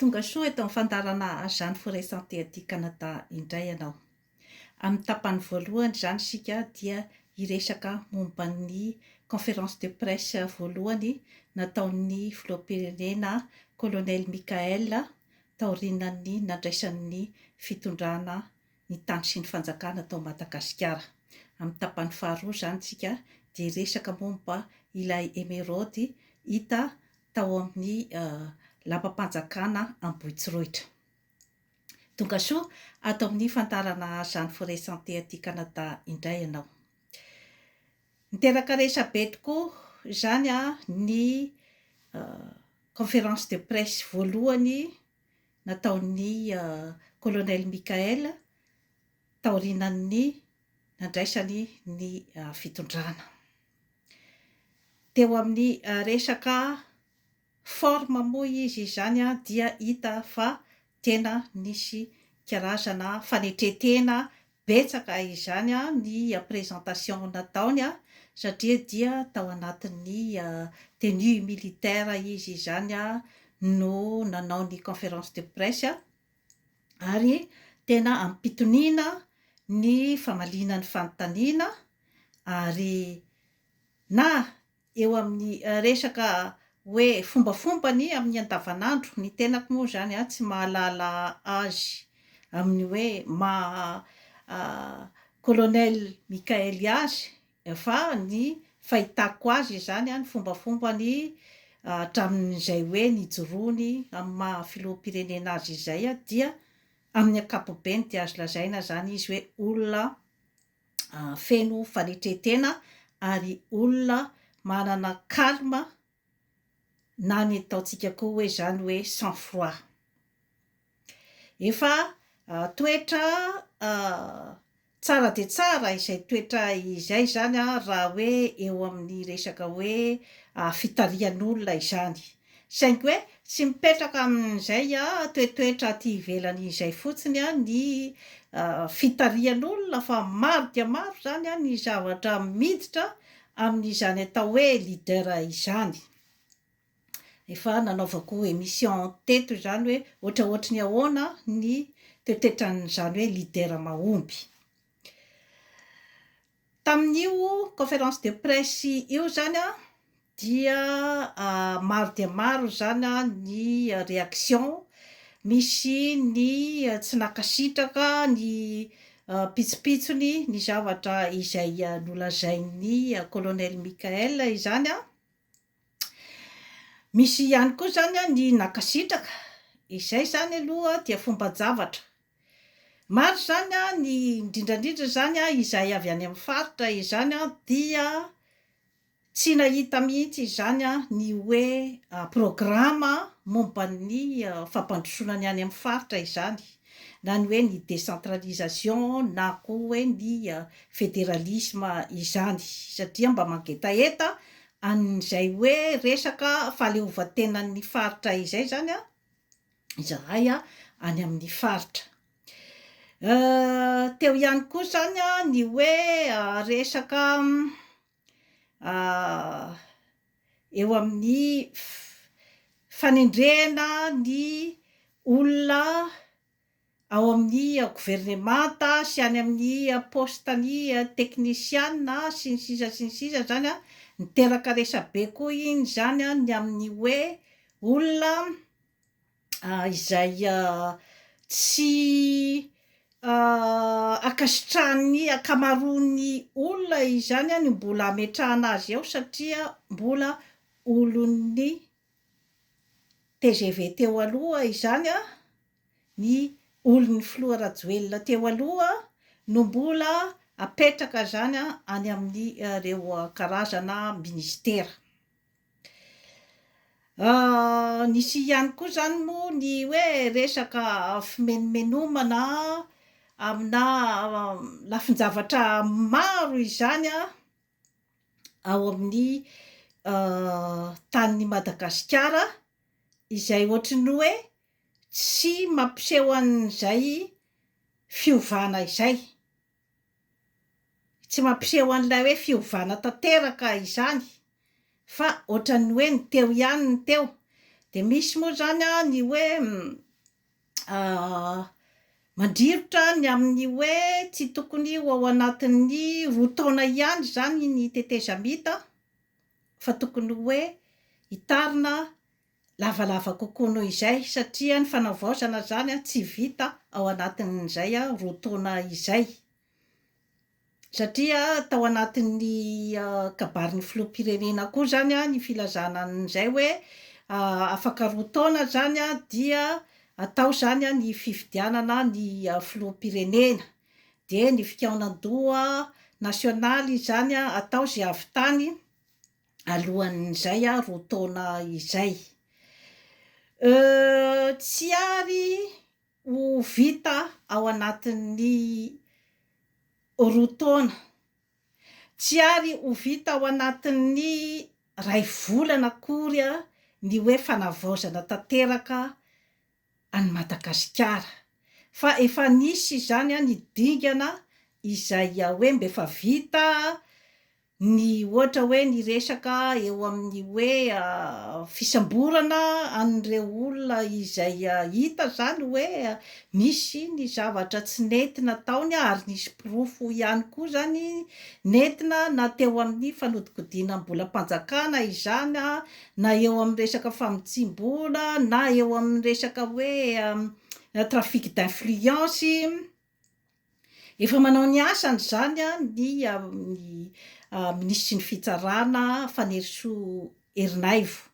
Tonga soa eto fandarana Jeanne Forêt Santé aty Canada indray ianao. Amin'ny tapany voalohany zany sika dia hiresaka momba ny conférence de presse voalohany nataon'ny filoham-pirenena Colonel Michael taorian'ny nandraisan'ny fitondrana ny tany sy ny fanjakana tao Madagasikara. Amin'ny tapany faharoa zany sika dia hiresaka momba ilay émeraude hita tao amin'ny lapam-panjakana Ambohitsiroitra. Tonga soa ato amin'ny fantarana Jeanne Forêt Santé aty Canada indray ianao. Niteraka resabe tokoa zany ny conférence de presse voalohany nataon'ny colonel Michael taorian'ny nandraisany ny fitondrana. Teo amin'ny resaka forme moa izy zany dia hita fa tena nisy karazana fanetretena betsaka izany ny présentation nataony satria dia tao anatin'ny tenue militaire izy zany no nanao ny conférence de presse ary tena ampitoniana ny famaliana ny fanontaniana ary na eo amin'ny resaka hoe fombafombany amin'ny andavanandro ny tenako moa zany tsy mahalala azy amin'ny hoe colonel Michael azy fa ny fahitako azy zany ny fombafombany hatramin'izay hoe nijoroany amin'ny maha filoham-pirenena azy izay dia amin'ny ankapobeny dia azo lazaina zany izy hoe olona feno fanetretena ary olona manana calme na ny ataontsika koa hoe zany hoe sang froid. Efa toetra tsara de tsara izay toetra izay zany raha hoe eo amin'ny resaka hoe fitarihan'olona izany. Saingy hoe tsy mipetraka amin'izay toetoetra aty ivelany izay fotsiny ny fitarihan'olona fa maro dia maro zany ny zavatra miditra amin'izany atao hoe leader izany. Efa nanaovako émission teto zany hoe ohatraohatry ny ahoana ny toetetran'izany hoe leader mahomby. Tamin'io conférence de presse io zany dia maro dia maro zany ny réaction, misy ny tsy nankasitraka ny pitsopitsony ny zavatra izay nolazain'ny colonel Michael izany misy ihany koa zany ny nankasitraka. Izay zany aloha dia fomban-javatra. Maro zany ny indrindrandrindra zany izay avy any amin'ny faritra izany dia tsy nahita mihitsy izany ny hoe programa momba ny fampandrosoana any amin'ny faritra izany, na ny hoe ny décentralisation na koa hoe ny fédéralisme izany, satria mba mangetaeta an'izay hoe resaka fahaleovantenan'ny faritra izay zany izahay any amin'ny faritra. Teo ihany koa zany ny hoe resaka eo amin'ny fanendrehana ny olona ao amin'ny gouvernemanta sy any amin'ny postany techniciana sy ny sisa zany niteraka resabe koa iny zany ny amin'ny hoe olona izay tsy ankasitrahan'ny ankamaroan'ny olona izany ny mbola ametrahana azy eo satria mbola olon'ny TGV teo aloha izany ny olon'ny filoha Rajoelina teo aloha no mbola apetraka zany any amin'ny reo karazana ministera. Nisy ihany koa zany moa ny hoe resaka fimenomenomana amina lafin-javatra maro izany ao amin'ny tanin'i Madagasikara izay ohatriny hoe tsy mampiseho an'izay fiovana izay, tsy mampiseho an'ilay hoe fiovana tanteraka izany fa ohatrany hoe ny teo ihany ny teo de misy moa zany a ny hoe mandrivotra ny amin'ny hoe tsy tokony ho ao anatin'ny roa taona ihany zany ny tetezamita fa tokony hoe hitarina lavalava kokoa noho izay satria ny fanavaozana zany a tsy vita ao anatin'izay a roa taona izay satria tao anatin'ny kabarin'ny filoham-pirenena koa zany a ny filazana an'izay hoe afaka roa taona zany a dia atao zany a ny fifidianana ny filoham-pirenena de ny fikaonan-doha nasionaly zany a atao zay avy tany alohan'izay a roa taona izay tsy ary ho vita ao anatin'ny roa taona tsy ary ho vita ao anatin'ny ray volana akory a ny hoe fanavaozana tanteraka any Madagasikara fa efa nisy zany a ny dingana izay hoe mba efa vita ny ohatra hoe ny resaka eo amin'ny hoe fisamborana an'ireo olona izay hita zany hoe misy ny zavatra tsy nentina taony ary nisy pirofo ihany koa zany nentina na teo amin'ny fanodikodinam-bolam-panjakana izany na eo amin'ny resaka famotsim-bola na eo amin'ny resaka hoe trafic d'influence efa manao ny asany zany a ny minisitry ny fitsarana Fanerisoa Herinaivo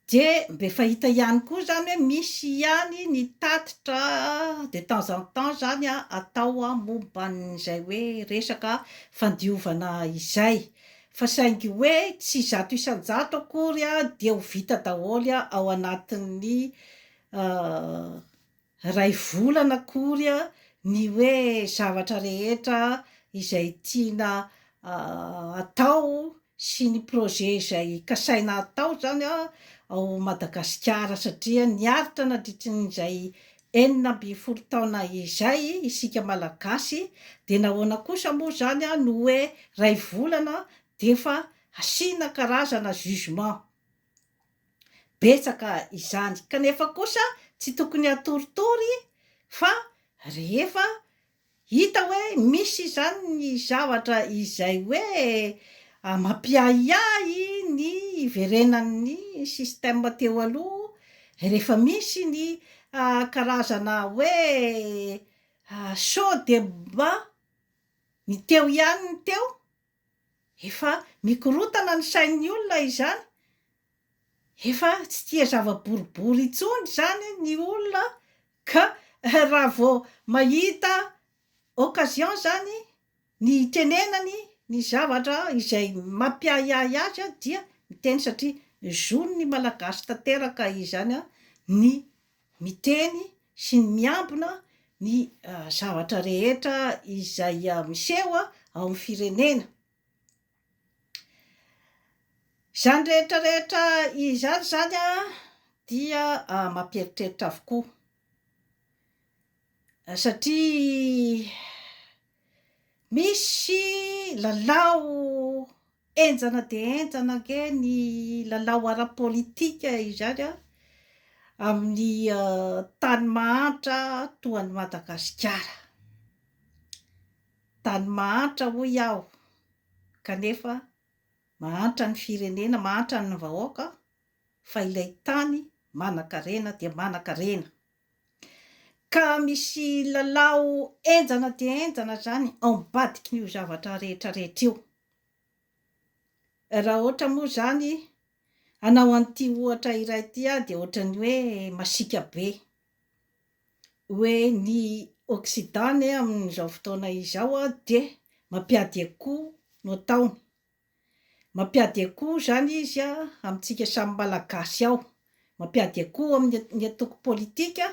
de mba efa hita ihany koa zany hoe misy ihany ny tatitra de temps en temps zany a atao a momban'izay hoe resaka fandiovana izay fa saingy hoe tsy zato isan-jato akory a de ho vita daholo a ao anatin'ny ray volana akory a ny hoe zavatra rehetra izay tiana atao sy ny projet izay kasaina atao zany a ao Madagasikara satria niaritra nadritrin'izay 40 taona izay isika malagasy de nahoana kosa moa zany a no hoe ray volana de fa asiana karazana jugement betsaka izany kanefa kosa tsy tokony atoritory fa rehefa hita hoe misy zany ny zavatra izay hoe mampiahiahy ny iverenan'ny système teo aloha rehefa misy ny karazana hoe saut de bas ny teo ihany ny teo efa mikorotana ny sain'ny olona izany efa tsy tia zava-boribory intsony zany ny olona ka raha vao mahita occasion zany ny tenenany ny zavatra izay mampiahiahy azy a dia miteny satria zony ny malagasy tanteraka izany a ny miteny sy ny miambina ny zavatra rehetra izay miseho ao amin'ny firenena zany rehetrarehetra izany zany a dia mampieritreritra avokoa satria misy lalao enjana de enjana ke ny lalao ara-politika izany a amin'ny tany mahantra toa ny Madagasikara tany mahantra hoy aho kanefa mahantra ny firenena mahantra ny vahoaka fa ilay tany manan-karena dia manan-karena ka misy lalao enjana de enjana zany ao ambadiky io zavatra rehetrarehetra io raha ohatra moa zany anao an'ity ohatra iray ity de ohatran'ny hoe masika be hoe ny Occident amin'izao fotoana izao de mampiady akoho no ataony mampiady akoho zany izy amintsika samy malagasy ao mampiady akoho amin'ny atoko politika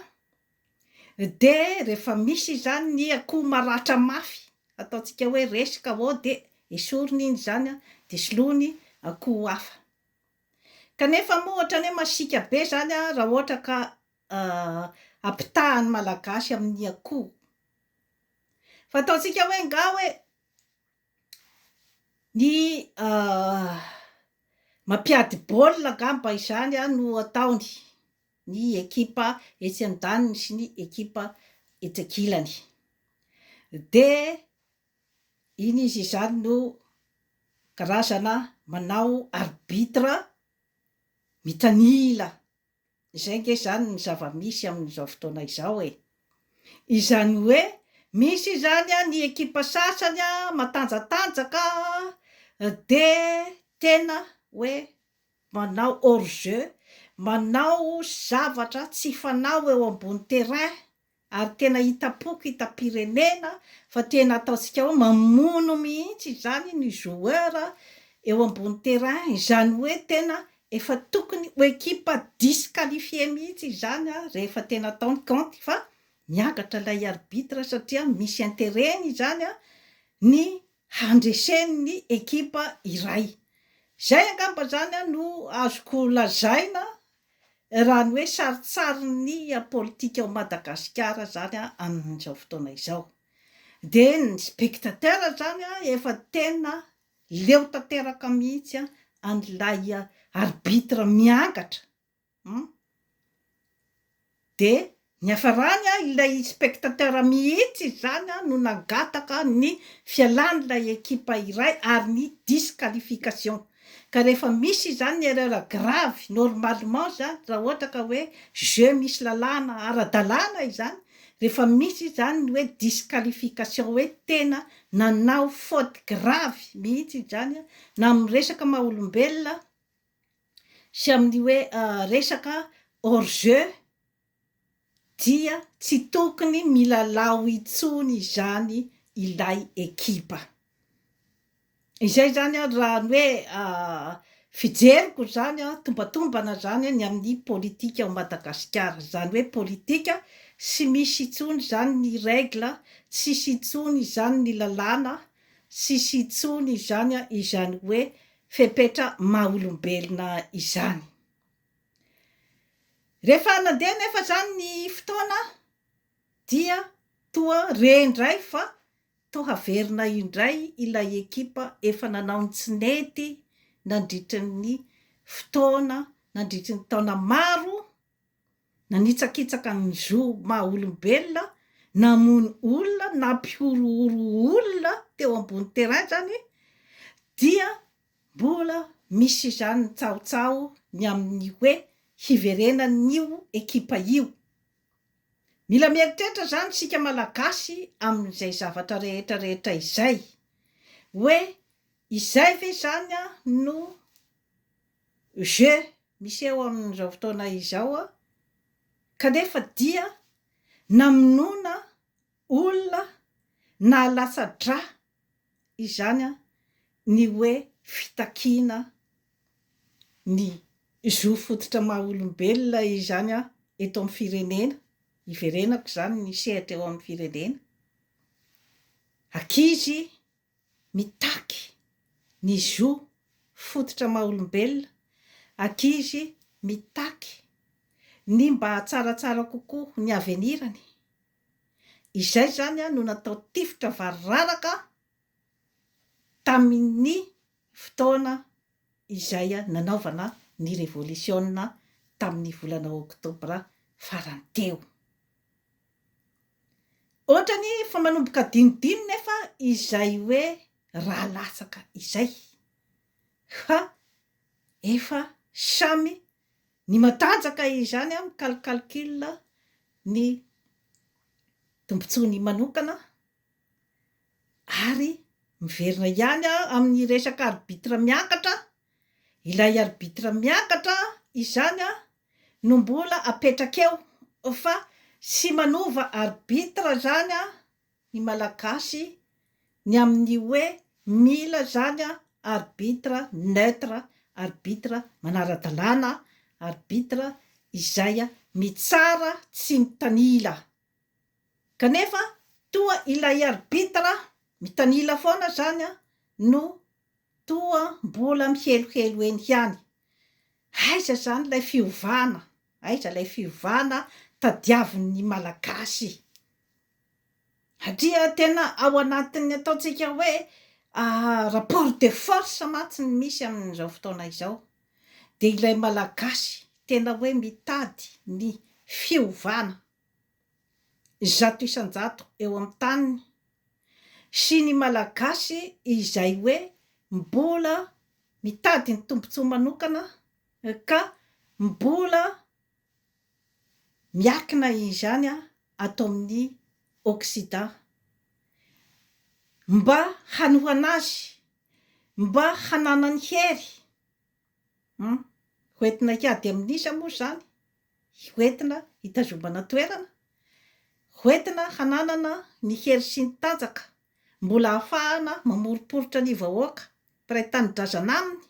de rehefa misy zany ny akoho maratra mafy ataontsika hoe resika ao de esoriny iny zany de soloiny akoho hafa kanefa moa ohatrany hoe masika be zany raha ohatra ka ampitahany malagasy amin'ny akoho fa ataontsika hoe nga hoe ny mampiady baolina gamba izany no ataony ny ekipa etsy an-daniny sy ny ekipa etsy ankilany. De iny izy izany no karazana manao arbitre mitanila. Izay nge zany ny zava-misy amin'izao fotoana izao izany hoe misy zany ny ekipa sasany matanjatanjaka de tena hoe manao hors jeu, manao zavatra tsy fanao eo ambony terrain, ary tena hitapoky hitam-pirenena fa tena ataontsika hoe mamono mihitsy zany ny joueur eo ambony terrain. Izany hoe tena efa tokony ho ekipa disqualifié mihitsy zany rehefa tena ataony compte fa miangatra ilay arbitre satria misy intérêt-ny zany ny handresen'ny ekipa iray. Zay angamba zany no azoko lazaina raha ny hoe sarotsaron'ny politika ao Madagasikara zany amin'izao fotoana izao. De ny spectateur zany efa tena leo tanteraka mihitsy an'ilay arbitre miangatra. De ny hafarany ilay spectateur mihitsy zany no nangataka ny fialan'ilay ekipa iray ary ny disqualification. Ka rehefa misy zany ny erreur grave normalement zany raha ohatra ka hoe jeu misy lalàna ara-dalàna izany, rehefa misy zany ny hoe disqualification hoe tena nanao faute grave mihitsy zany na amin'ny resaka maha-olombelona sy amin'ny hoe resaka hors jeu, dia tsy tokony milalao intsony zany ilay ekipa. Izay zany raha ny hoe fijeriko zany tombatombana zany ny amin'ny politika ao Madagasikara. Zany hoe politika sy misy intsony zany ny règle, tsisy intsony zany ny lalàna, tsisy intsony zany izany hoe fepetra maha-olombelona izany. Rehefa nandeha nefa zany ny fotoana dia toa rendray fa toa haverina indray ilay ekipa efa nanao ny tsy nety nandritry ny fotoana, nandritry ny taona maro, nanitsakitsaka ny zo maha-olombelona, namono olona, nampiorohoro olona teo ambony terrain zany, dia mbola misy zany ny tsaotsao ny amin'ny hoe hiverenan'io ekipa io. Mila mieritreritra zany sika malagasy amin'izay zavatra rehetrarehetra izay hoe izay ve zany no jeu misy eo amin'izao fotoana izao kanefa dia namonoana olona na latsa-dra izany ny hoe fitakiana ny zo fototra maha-olombelona izany eto amin'ny firenena. Iverenako zany ny sehatra eo amin'ny firenena. Ankizy mitaky ny zo fototra maha-olombelona, ankizy mitaky ny mba tsaratsara kokoa ny avenirany. Izay zany no natao tifitra vararaka tamin'ny fotoana izay nanaovana ny révolution tamin'ny volana oktobra farany teo. Ohatrany fa manomboka dinidiny nefa izay hoe raha latsaka izay fa efa samy ny matanjaka izany mikalcalcule ny tombontsoany manokana ary miverina ihany amin'ny resaka arbitre miakatra. Ilay arbitre miakatra izany no mbola apetrakeo fa sy manova arbitre zany ny malagasy ny amin'ny hoe mila zany arbitre neutre, arbitre manara-dalàna, arbitre izay mitsara tsy mitanila. Kanefa toa ilay arbitre mitanila foana zany no toa mbola mihelohelo eny ihany. Aiza zany lay fiovana, aiza lay fiovana tadiavin'ny malagasy. Satria tena ao anatin'ny ataontsika hoe rapport de force mantsy ny misy amin'izao fotoana izao. dia ilay malagasy tena hoe mitady ny fiovana zato isan-jato eo amin'ny taniny, sy ny malagasy izay hoe mbola mitady ny tombontsoa manokana ka mbola miakina izany atao amin'ny Occident mba hanohana azy, mba hananany hery hoentina hiady amin'isa moa zany, hoentina hitazomana toerana, hoentina hananana ny hery sy ny tanjaka, mbola ahafahana mamoroporotra ny vahoaka mpiray tanindrazana aminy.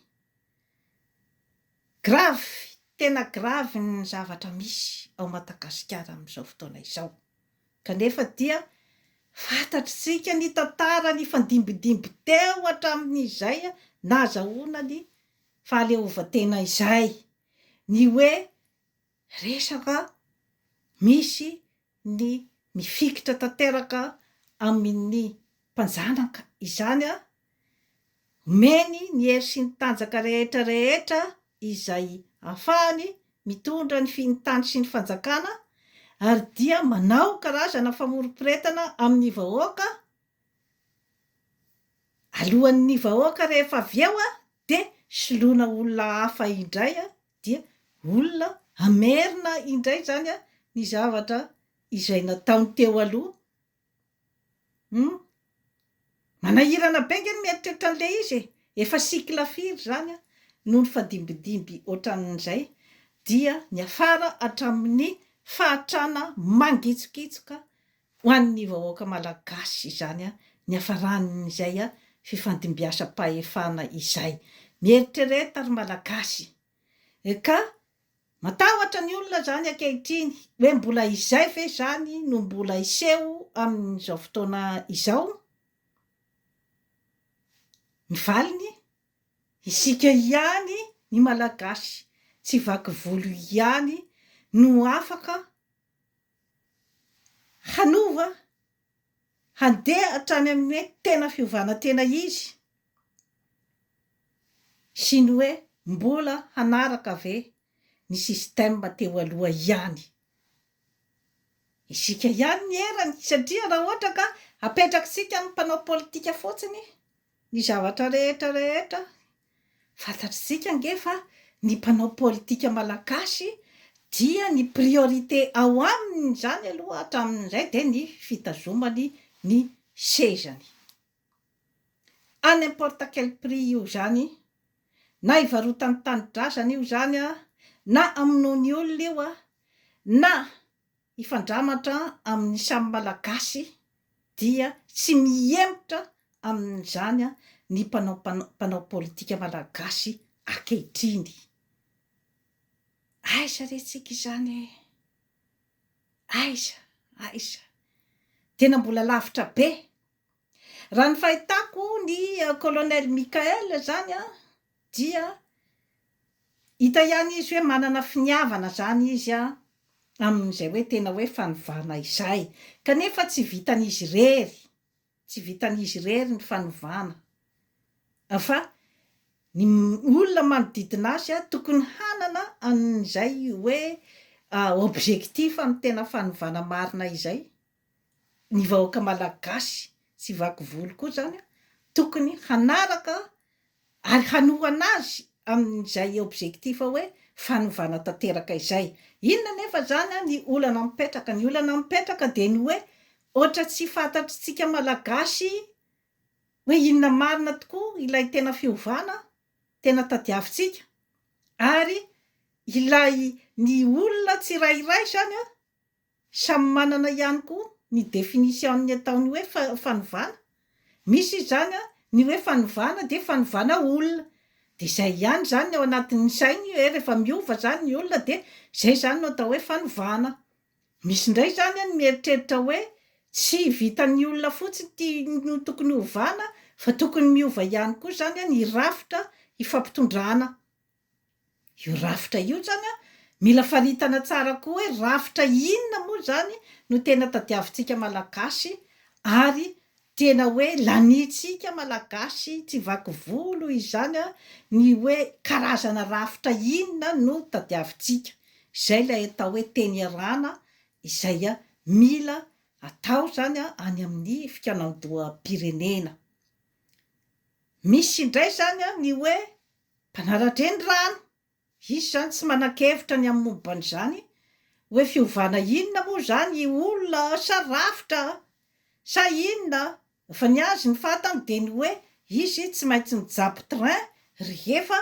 Gravy, tena gravy ny zavatra misy ao Madagasikara amin'izao fotoana izao, kanefa dia fantatritsika ny tantara ny fandimbidimby teo hatramin'izay nahazahoana ny fahaleovantena izay, ny hoe resaka misy ny mifikitra tanteraka amin'ny mpanjanaka izany omeny ny hery sy ny tanjaka rehetra rehetra izay ahafahany mitondra ny finitany sy ny fanjakana, ary dia manao karazana famoroporetana amin'ny vahoaka alohan'ny vahoaka rehefa avy eo dia soloina olona hafa indray dia olona amerina indray zany ny zavatra izay nataony teo aloha. Manahirana be nge ny mieritreritra an'le izy efa sikla firy zany noho ny fadimbidimby ohatran'izay, dia ny afara hatramin'ny fahatrana mangitsokitsoka ho an'ny vahoaka malagasy izany ny afaran'izay fifandimbiasam-pahefana izay. Mieritrereta ry malagasy ka matahotra ny olona zany ankehitriny hoe mbola izay ve zany no mbola iseho amin'izao fotoana izao. Ny valiny isika ihany ny malagasy tsy vaky volo ihany no afaka hanova handeha hatrany amin'ny tena fiovana tena izy, sy ny hoe mbola hanaraka ve ny système teo aloha ihany. Isika ihany ny erany, satria raha ohatra ka apetrakitsika ny mpanao politika fotsiny ny zavatra rehetra rehetra, fantatritsika ngefa ny mpanao politika malagasy dia ny priorité ao aminy zany aloha hatramin'izay dia ny fitazomany ny sezany à n'importe quel prix io zany, na hivarotany tanindrazana io zany na amonoany olona io na hifandramatra amin'ny samy malagasy, dia tsy miemotra amin'izany ny mpanao politika malagasy ankehitriny. Aiza retsika izany, aiza tena mbola lavitra be. Raha ny fahitako ny colonel Mikael zany dia hita ihany izy hoe manana finiavana zany izy amin'izay hoe tena hoe fanovana izay, kanefa tsy vitan'izy irery ny fanovana, fa ny olona manodidina azy tokony hanana an'izay hoe objectif amin'ny tena fanovana marina izay. Ny vahoaka malagasy sy vaky volo koa zany tokony hanaraka ary hanohana azy amin'izay objectif hoe fanovana tanteraka izay. Inona nefa zany ny olana mipetraka, ny olana mipetraka dia ny hoe ohatra tsy fantatritsika malagasy hoe inona marina tokoa ilay tena fiovana tena tadiavintsika, ary ilay ny olona tsirairay zany samy manana ihany koa ny définition-ny ataony hoe fanovana. Misy zany ny hoe fanovana dia fanovana olona, dia izay ihany zany ao anatin'ny sainy hoe rehefa miova zany ny olona dia zay zany no atao hoe fanovana. Misy indray zany ny mieritreritra hoe tsy vitan'ny olona fotsiny no tokony ovana, fa tokony miova ihany koa zany ny rafitra ifampitondrana. Io rafitra io zany mila faritana tsara koa hoe rafitra inona moa zany no tena tadiavintsika malagasy, ary tena hoe lanitsika malagasy tsy vaky volo izany a ny hoe karazana rafitra inona no tadiavintsika izay lay atao hoe teny arana izay a mila atao zany a any amin'ny fikanandoham-pirenena. Misy indray zany a ny hoe mpanaratra eny rano, izy zany tsy manan-kevitra ny amin'ny momban'izany hoe fiovana inona moa zany olona sa rafitra sa inona fa ny azy ny fantany de ny hoe izy tsy maintsy mijabo train rehefa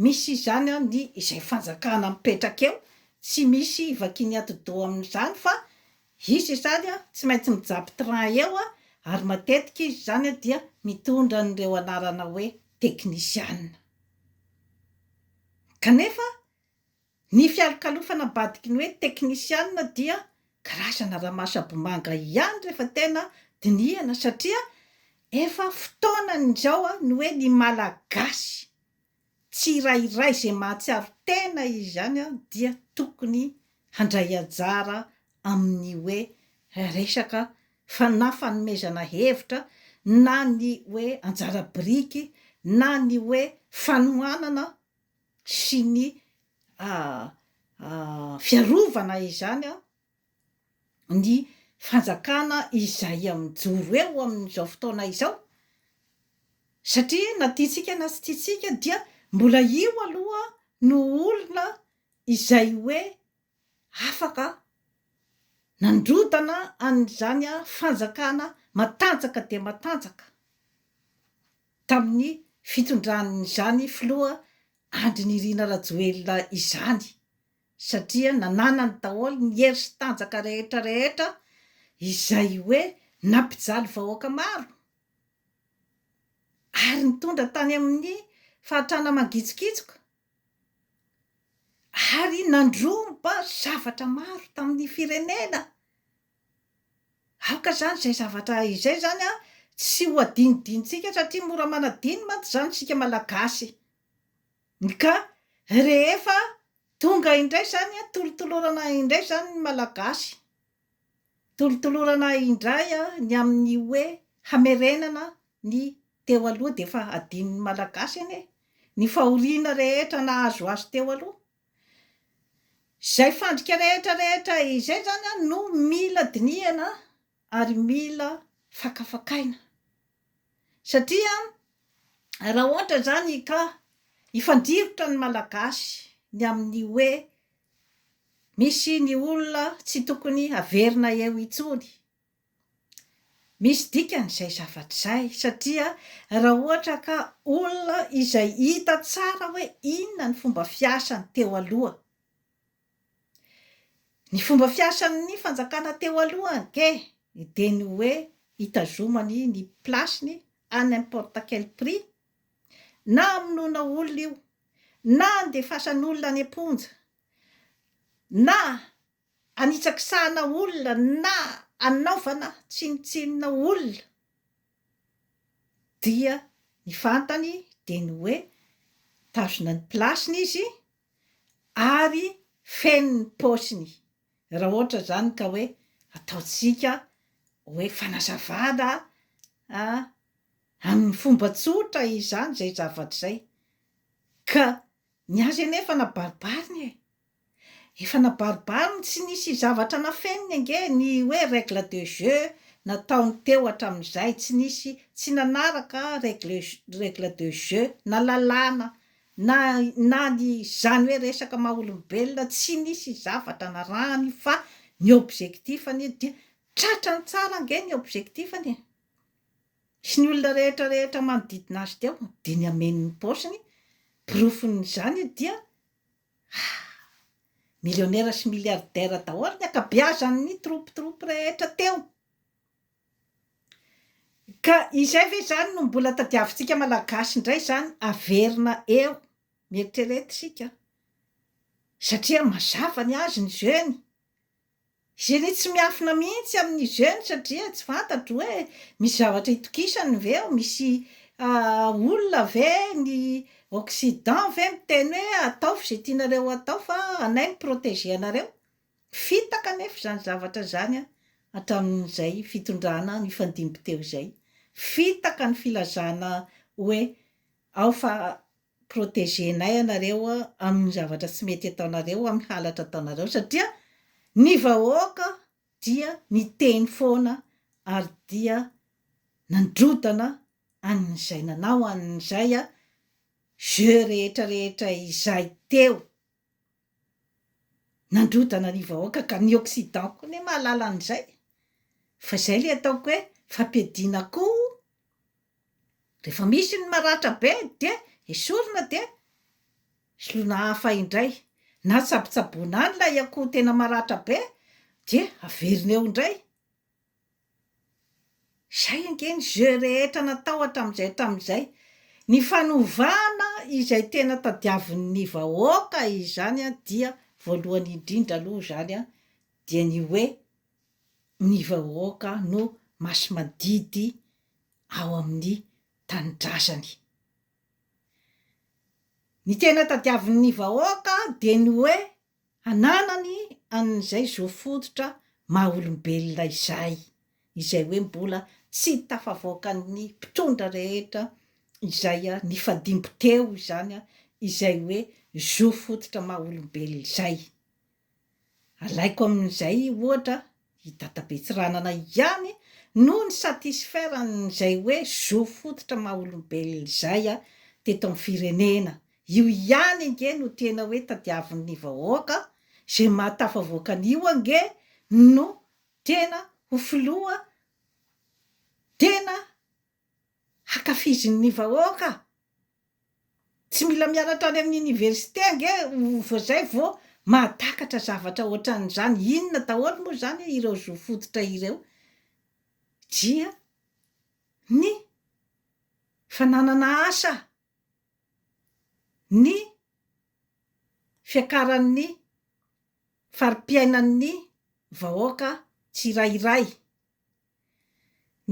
misy zany a ny izay fanjakana mipetraka eo, tsy misy vakiny atido amin'izany fa izy zany a tsy maintsy mijabo train eo a ary matetika izy zany a dia mitondra an'ireo anarana hoe teknisiana. Kanefa ny fialokalofana ambadiky ny hoe teknisiana dia karazana raha-masabomanga ihany rehefa tena dinihana satria efa fotoanan'izao a ny hoe ny malagasy tsirairay izay mahatsiaro tena izany a dia tokony handray anjara amin'ny hoe resaka fanomezana hevitra na ny hoe anjara biriky na ny hoe fanohanana sy ny fiarovana izany a ny fanjakana izay amin'joro eo amin'izao fotoana izao satria na tiantsika na tsy tiantsika dia mbola io aloha no olona izay hoe afaka nandrodana an'izany a fanjakana matanjaka de matanjaka tamin'ny fitondran'izany filoha Andry Nirina Rajoelina izany satria nananany daholo ny hery sy tanjaka rehetra rehetra izay hoe nampijaly vahoaka maro ary nitondra tany amin'ny fahatrana mangitsikitsoka ary nandromba zavatra maro tamin'ny firenena. Aoka zany zay zavatra izay zany a tsy ho adinidinitsika satria mora manadiny mantsy zany sika malagasy. Ka rehefa tonga indray zany a tolotolorana indray zany ny malagasy, tolotolorana indray a ny amin'ny hoe hamerenana ny teo aloha de efa adin'ny malagasy anie ny fahoriana rehetra nahazo azy teo aloha. Zay fandrika rehetra rehetra izay zany a no mila dinihana ary mila fakafakaina satria raha ohatra zany ka ifandrivotra ny malagasy ny amin'ny hoe misy ny olona tsy tokony averina eo intsony, misy dikan'izay zavatra zay satria raha ohatra ka olona izay hita tsara hoe inona ny fomba fiasany teo aloha, ny fomba fiasan'ny fanjakana teo aloha ke de ny hoe hitazomany ny plasiny à n'importe quel prix na amonoana olona io na andefasan'olona any am-ponja na anitsakisahana olona na anaovana tsinotsinona olona dia ny fantany de ny hoe tazona ny plasiny izy ary feno ny paosiny. Raha ohatra zany ka hoe ataotsika hoe fanazavana amin'ny fomba tsotra izany zay zavatra zay ka ny azy anefa nabaribariny efa nabaribariny tsy nisy zavatra nafeniny ange ny hoe règle de jeu nataony teo hatramin'izay tsy nisy tsy nanaraka règle de jeu na lalàna na ny zany hoe resaka maha-olombelona tsy nisy zavatra narahany fa ny objectifany dia tratrany tsara ange ny objectifany sy ny olona rehetra rehetra manodidina azy teo de ny amen'ny paosiny porofon'izany dia millionnaire sy milliardaire daholo ny akabeazan'ny troupy rehetra teo. Ka izay ve zany no mbola tadiavintsika malagasy indray zany averina eo mieritreretisika satria mazava ny azy ny jeune zeny tsy miafina mihitsy amin'ny jeune satria tsy fantatro hoe misy zavatra hitokisany ve misy olona ve ny Occident ve miteny hoe ataovy zay tianareo atao fa anay miproteger anareo, fitaka nefa zany zavatra zany hatramin'izay fitondrana ny fandimby teo zay fitaka ny filazana hoe ao fa protegenay anareo amin'ny zavatra tsy mety ataonareo amin'ny halatra ataonareo satria ny vahoaka dia niteny foana ary dia nandrodana an'izay nanao an'izay jeu rehetrarehetra izay teo nandrodana ny vahoaka ka ny occident koa ny mahalala an'izay fa izay le ataoko hoe fampiadiana koa rehefa misy ny maratra be de esorina de solona hafa indray na tsabotsaboana any lay akoho tena maratra be de averina eo indray zay angeny jeu rehetra natao hatramin'izay ny fanovana izay tena tadiavin'ny vahoaka izany dia voalohany indrindra aloha zany dia ny hoe ny vahoaka no maso madidy ao amin'ny tanindrazany ny tena tadiavin'ny vahoaka de ny hoe ananany an'izay zo fototra maha olombelona izay hoe mbola tsy tafavoakan'ny mpitondra rehetra izay nifadimbo teo izany izay hoe zo fototra maha olombelona izay alaiko amin'izay ohatra i Dadabetsiranana ihany no ny satisfaire an'izay hoe zo fototra maha olombelona izay teto amin'ny firenena io ihany ange no tena hoe tadiavin'ny vahoaka zay mahatafavoakan'io ange no tena ho filoha tena hakafizin'ny vahoaka tsy mila mianatra any amin'ny université ange zay vao mahatakatra zavatra ohatran'izany inona daholo moa zany ireo zo fototra ireo dia ny fananana asa ny fiakaran'ny fari-piainan'ny vahoaka tsirairay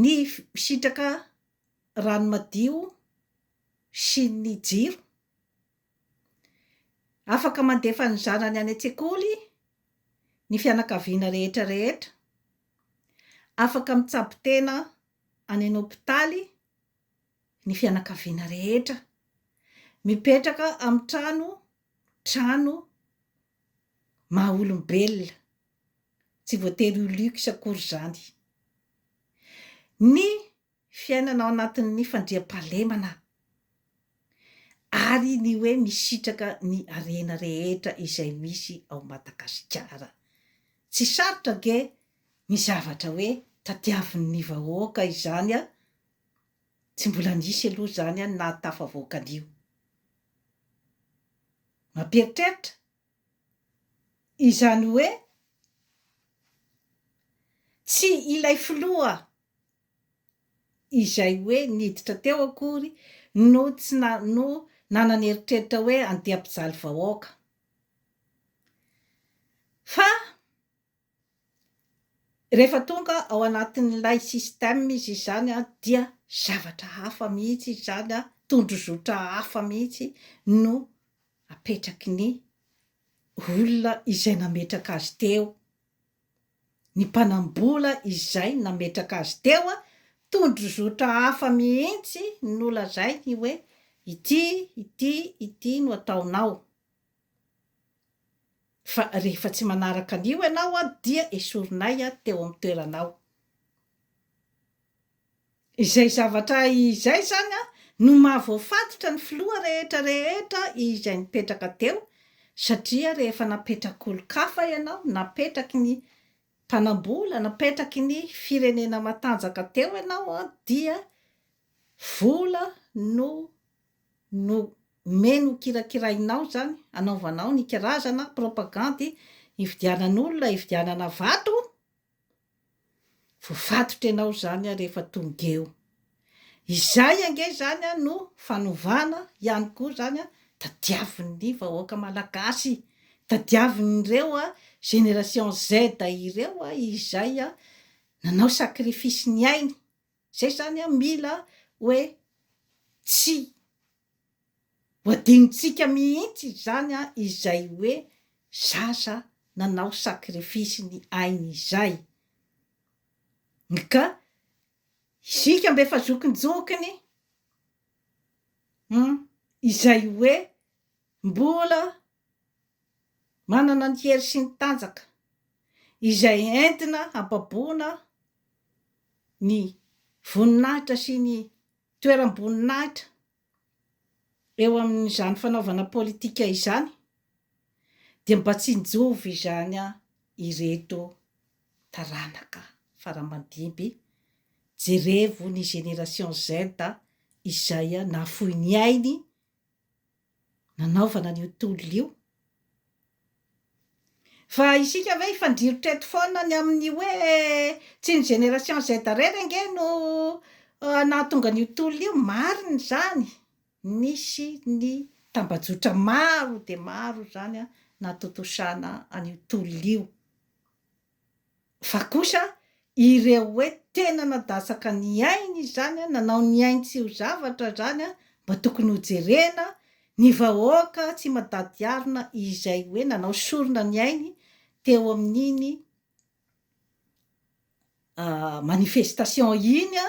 ny sitraka rano madio sy ny jiro afaka mandefa ny zanany any an-tsekoly ny fianakaviana rehetrarehetra afaka mitsabo-tena any an-hôpitaly ny fianakaviana rehetra mipetraka amin'ny trano maha olombelona tsy voatery ho luxe akory zany ny fiainana ao anatin'ny fandriam-pahalemana ary ny hoe misitraka ny harena rehetra izay misy ao Madagasikara tsy sarotra ge ny zavatra hoe tadiavin'ny vahoaka izany tsy mbola nisy aloha zany na tafavoakan'io mamperitreritra izany hoe tsy ilay filoha izay hoe niditra teo akory no tsy no nanana eritreritra hoe andeha hampijaly vahoaka fa rehefa tonga ao anatin'ilay système izy izany dia zavatra hafa mihitsy izany tondrozotra hafa mihitsy no apetraky ny olona izay nametraka azy teo ny mpanambola izay nametraka azy teo tondrozotra hafa mihitsy no lazainy hoe ity no ataonao fa rehefa tsy manaraka an'io ianao dia esorinay teo amin'ny toeranao izay zavatra izay zany no mahavoafatotra ny filoha rehetrarehetra izay nipetraka teo satria rehefa napetraky olo-kafa ianao napetraky ny mpanambola napetraky ny firenena matanjaka teo ianao dia vola no meno kirakirainao zany anaovanao ny karazana propagandy hividianan'olona hividianana vato voafatotra ianao zany rehefa tonga eo izay ange zany no fanovana ihany koa zany tadiavin'ny vahoaka malagasy tadiavin'ireo génération Z ireo izay nanao sakrifisy ny ainy zay zany mila hoe tsy hoadinitsika mihitsy zany izay hoe zaza nanao sakrifisy ny ainy izay ka isika mbe efa zokinjokiny izay hoe mbola manana ny hery sy ny tanjaka izay entina ampaboana ny voninahitra sy ny toeram-boninahitra eo amin'izany fanaovana politika izany, dia mba tsy njovy izany ireto taranaka faramandimby. Jerevo ny génération Z izay nafoy ny ainy nanaovana an'io tolona io. Fa isika ve ifandrirotra eto foana ny amin'ny hoe tsy ny génération Z rery nge no nahatonga an'io tolona io. Mariny zany, nisy ny tambajotra maro de maro zany nahatotosana an'io tolona io. Fa kosa ireo hoe tena nadasaka ny ainy zany, nanao ny ainy tsy ho zavatra zany, mba tokony ho jerena ny vahoaka tsy madady arina izay hoe nanao sorona ny ainy teo amin'iny manifestation iny,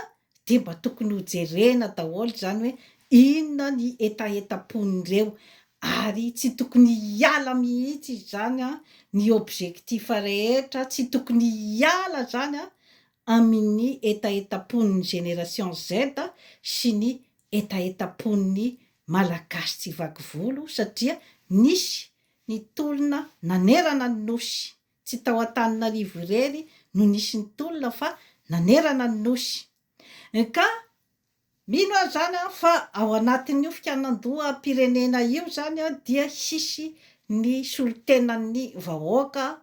de mba tokony ho jerena daholo zany hoe inona ny etaetapon'ireo, ary tsy tokony hiala mihitsy zany ny objectif rehetra, tsy tokony hiala zany amin'ny etaetapon'ny génération Z sy ny etaetapon'ny malagasy tsy vaky volo, satria nisy ny tolona nanerana ny nosy, tsy tao Antananarivo irery no nisy ny tolona fa nanerana ny nosy. Ka mino aho zany fa ao anatin'io fikanandoham-pirenena io zany dia hisy ny solotenan'ny vahoaka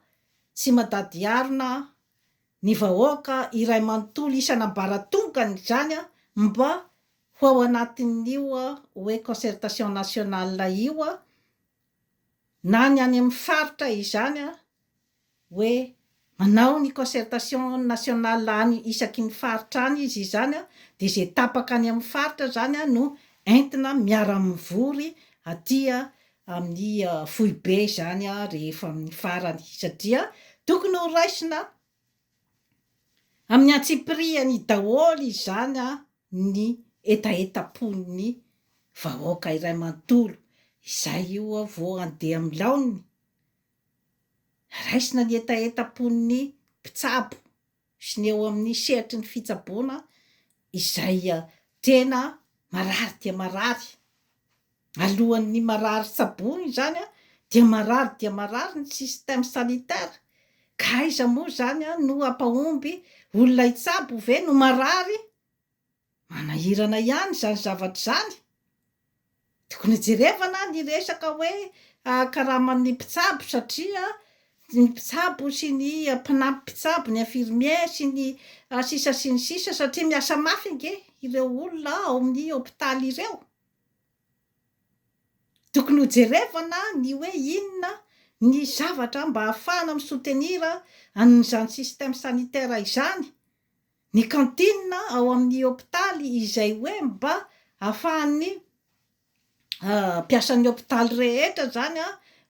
tsy madady arina, ny vahoaka iray manontolo isan'ambaratongany zany mba ho ao anatin'io hoe concertation nationale io, na ny any amin'ny faritra izany hoe manao ny concertation nationale any isaky ny faritra any izy izany, de zay tapaka any amin'ny faritra zany no entina miara-mivory aty amin'ny foibe zany rehefa amin'ny farany, satria tokony ho raisina amin'ny antsipiriany daholo izany ny etaetapon'ny vahoaka iray manontolo. Izay io vao andeha amin'ny laoniny, raisina ny etaetapon'ny mpitsabo sy ny eo amin'ny sehatry ny fitsaboana izay tena marary dia marary. Alohan'ny marary tsaboiny zany dia marary ny système sanitaire. Ka aiza moa zany no ampahomby olona hitsabo ve no marary? Manahirana ihany zany zavatra zany. Tokony jerevana ny resaka hoe karaman'ny mpitsabo, satria ny mpitsabo sy ny mpanampy mpitsabo, ny infirmier sy ny sisa sy ny sisa, satria miasa mafy nge ireo olona ao amin'ny hôpitaly ireo. Tokony ho jerevana ny hoe inona ny zavatra mba ahafahana misoutenir an'izany système sanitaire izany. Ny cantine ao amin'ny hôpitaly izay hoe mba ahafahan'ny mpiasan'ny hôpitaly rehetra zany